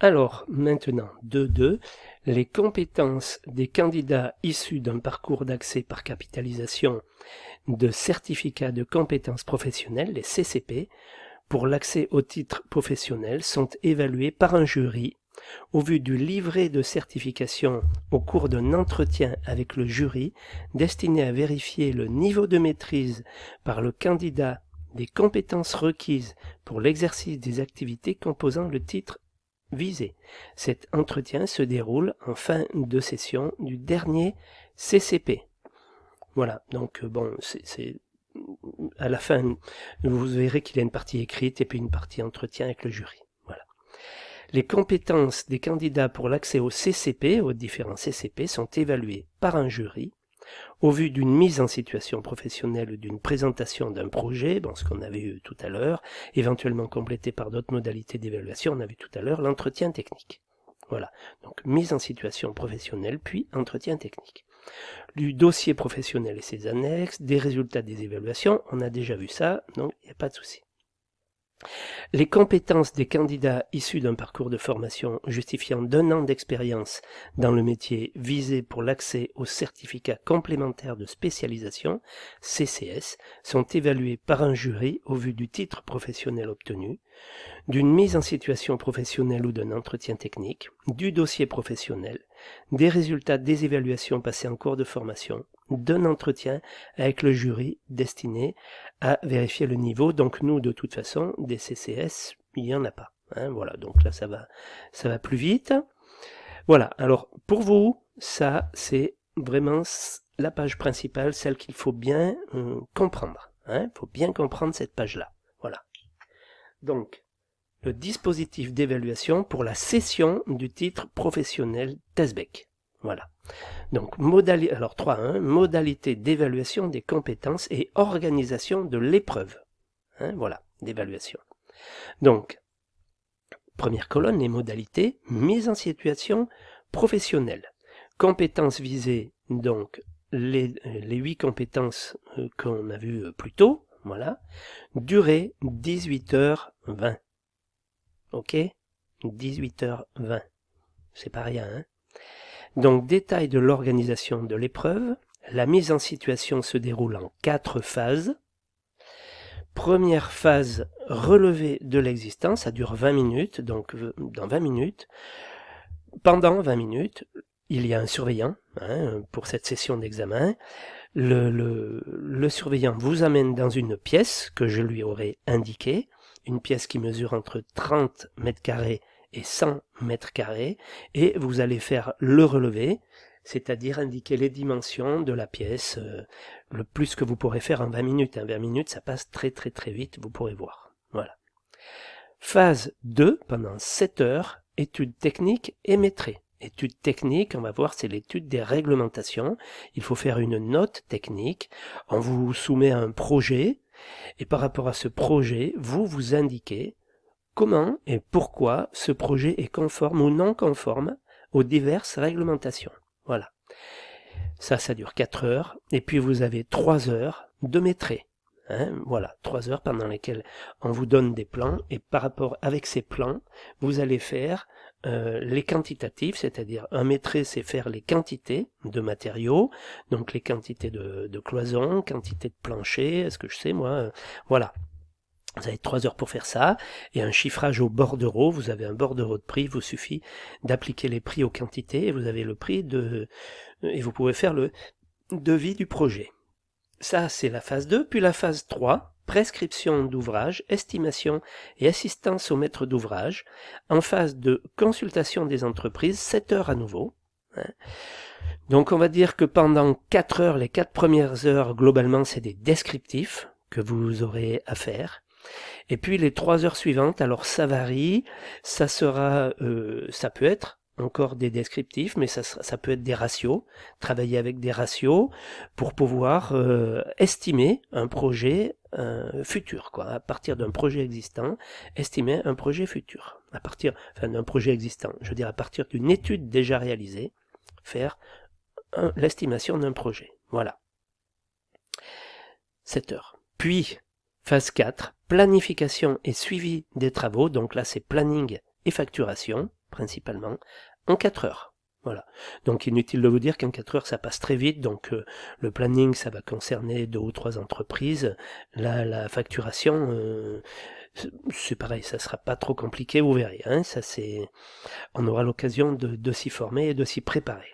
Alors, maintenant, 2.2, les compétences des candidats issus d'un parcours d'accès par capitalisation de certificats de compétences professionnelles, les CCP, pour l'accès au titre professionnel sont évaluées par un jury au vu du livret de certification au cours d'un entretien avec le jury destiné à vérifier le niveau de maîtrise par le candidat des compétences requises pour l'exercice des activités composant le titre visé. Cet entretien se déroule en fin de session du dernier CCP. Voilà, donc bon, c'est à la fin, vous verrez qu'il y a une partie écrite et puis une partie entretien avec le jury. Voilà. Les compétences des candidats pour l'accès au CCP, aux différents CCP, sont évaluées par un jury au vu d'une mise en situation professionnelle ou d'une présentation d'un projet, bon, ce qu'on avait eu tout à l'heure, éventuellement complété par d'autres modalités d'évaluation, on a vu tout à l'heure l'entretien technique. Voilà, donc mise en situation professionnelle, puis entretien technique. Du dossier professionnel et ses annexes, des résultats des évaluations, on a déjà vu ça, donc il n'y a pas de souci. Les compétences des candidats issus d'un parcours de formation justifiant d'1 an d'expérience dans le métier visé pour l'accès au certificat complémentaire de spécialisation, CCS, sont évaluées par un jury au vu du titre professionnel obtenu, d'une mise en situation professionnelle ou d'un entretien technique, du dossier professionnel, des résultats des évaluations passées en cours de formation, d'un entretien avec le jury destiné à vérifier le niveau. Donc nous, de toute façon, des CCS, il n'y en a pas. Voilà, donc là, ça va plus vite. Voilà, alors pour vous, ça, c'est vraiment la page principale, celle qu'il faut bien comprendre. Il faut bien comprendre cette page-là. Voilà. Donc, le dispositif d'évaluation pour la cession du titre professionnel TESBEC. Voilà. Donc, alors 3.1, modalité d'évaluation des compétences et organisation de l'épreuve. Voilà, d'évaluation. Donc, première colonne, les modalités, mise en situation professionnelle. Compétences visées, donc, les 8 compétences qu'on a vues plus tôt. Voilà. Durée, 18h20. Ok, 18h20. C'est pas rien, hein. Donc, détail de l'organisation de l'épreuve. La mise en situation se déroule en 4 phases. Première phase, relevé de l'existence, ça dure 20 minutes, donc dans 20 minutes. Pendant 20 minutes, il y a un surveillant pour cette session d'examen. Le surveillant vous amène dans une pièce que je lui aurai indiquée, une pièce qui mesure entre 30 mètres carrés et 100 mètres carrés, et vous allez faire le relevé, c'est-à-dire indiquer les dimensions de la pièce, le plus que vous pourrez faire en 20 minutes. 20 minutes, ça passe très très très vite, vous pourrez voir. Voilà. Phase 2, pendant 7 heures, étude technique et maîtrise. Étude technique, on va voir, c'est l'étude des réglementations. Il faut faire une note technique. On vous soumet un projet, et par rapport à ce projet, vous indiquez comment et pourquoi ce projet est conforme ou non conforme aux diverses réglementations. Voilà. Ça dure 4 heures, et puis vous avez 3 heures de maîtrise. Voilà, 3 heures pendant lesquelles on vous donne des plans, et par rapport avec ces plans, vous allez faire les quantitatifs, c'est-à-dire un maîtrise, c'est faire les quantités de matériaux, donc les quantités de cloisons, quantité de plancher, est-ce que je sais moi, voilà. Vous avez 3 heures pour faire ça, et un chiffrage au bordereau, vous avez un bordereau de prix, il vous suffit d'appliquer les prix aux quantités, et vous avez le prix et vous pouvez faire le devis du projet. Ça, c'est la phase 2, puis la phase 3, prescription d'ouvrage, estimation et assistance au maître d'ouvrage, en phase de consultation des entreprises, 7 heures à nouveau. Donc on va dire que pendant 4 heures, les 4 premières heures, globalement, c'est des descriptifs que vous aurez à faire. Et puis les 3 heures suivantes, alors ça varie, ça peut être encore des descriptifs, mais ça peut être des ratios, travailler avec des ratios pour pouvoir estimer un projet futur, quoi. À partir d'un projet existant, estimer un projet futur. D'un projet existant, je veux dire à partir d'une étude déjà réalisée, faire l'estimation d'un projet. Voilà. 7 heures. Puis, phase 4, planification et suivi des travaux, donc là c'est planning et facturation. principalement, en 4 heures. Voilà. Donc inutile de vous dire qu'en 4 heures ça passe très vite, donc le planning ça va concerner 2 ou 3 entreprises. Là, la facturation, c'est pareil, ça sera pas trop compliqué, vous verrez. Hein, ça c'est, on aura l'occasion de s'y former et de s'y préparer.